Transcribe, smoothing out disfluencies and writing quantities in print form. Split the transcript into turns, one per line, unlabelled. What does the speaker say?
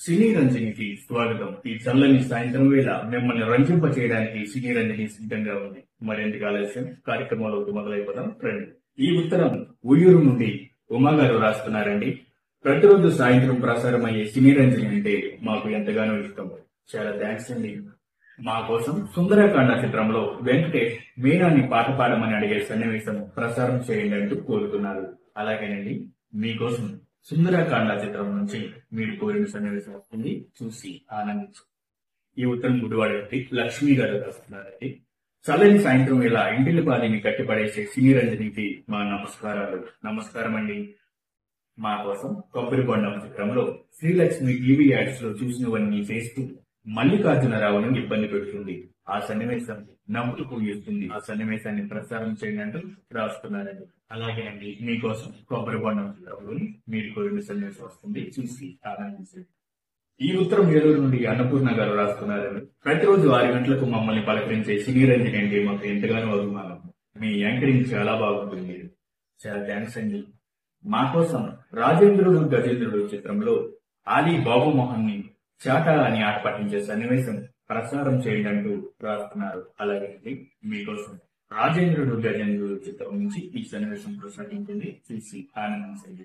సినీ రంజనికి స్వాగతం. ఈ చల్లని సాయంత్రం వేళ మిమ్మల్ని రంజింప చేయడానికి సినీ రంజని సిద్ధంగా ఉంది. మరింత ఆలస్యం కార్యక్రమంలోకి మొదలైపోదాం రండి. ఈ ఉత్తరం ఉయ్యూరు నుండి ఉమా గారు రాస్తున్నారండి. ప్రతిరోజు సాయంత్రం ప్రసారం అయ్యే సినీ రంజని అంటే మాకు ఎంతగానో ఇష్టం. చాలా థ్యాంక్స్ అండి. మా కోసం సుందరకాండ చిత్రంలో వెంకటేష్ మీనాని పాట పాడమని అడిగే సన్నివేశం ప్రసారం చేయండి అంటూ కోరుతున్నారు. అలాగేనండి, మీకోసం సుందరకాండ చిత్రం నుంచి మీరు కోరిన సన్నివేశం వస్తుంది, చూసి ఆనందించు. ఈ ఉత్తరం గుడివాడ వ్యక్తి లక్ష్మి గారు రాస్తున్నారండి. చల్లని సాయంత్రం వేళ ఇంటిని పాదిని కట్టిపడేసే సినీ రంజనికి మా నమస్కారాలు. నమస్కారం అండి. మా కోసం కొబ్బరికొండం చిత్రంలో శ్రీలక్ష్మి టీవీ యాడ్స్ లో చూసినవన్నీ చేస్తూ మల్లికార్జునరావును ఇబ్బంది పెడుతుంది. ఆ సన్నివేశం నవ్వులు పూయిస్తుంది. ఆ సన్నివేశాన్ని ప్రసారం చేయండి అంటూ రాస్తున్నారండి. అలాగేనండి, మీకోసం కొబ్బరికొండం చిత్రంలోని మీరు కోరిన సన్నివేశం వస్తుంది, చూసి ఆనందించండి. ఈ ఉత్తరం ఏలూరు నుండి అన్నపూర్ణ గారు రాస్తున్నారండి. ప్రతిరోజు 6 గంటలకు మమ్మల్ని పలకరించే సినీ రంజని అంటే మాకు ఎంతగానో అభిమానం. మీ యాంకరింగ్ చాలా బాగుంటుంది. చాలా థ్యాంక్స్ అండి. మా కోసం రాజేంద్రుడు గజేంద్రుడు చిత్రంలో ఆలీ బాబు మోహన్ ని చాటా అని ఆట పట్టించే సన్నివేశం ప్రసారం చేయండి అంటూ రాస్తున్నారు. అలాగే మీకోసం రాజేంద్రుడు గజేంద్రుడు చిత్రం నుంచి ఈ సన్నివేశం ప్రసారించింది, చూసి ఆనందించండి.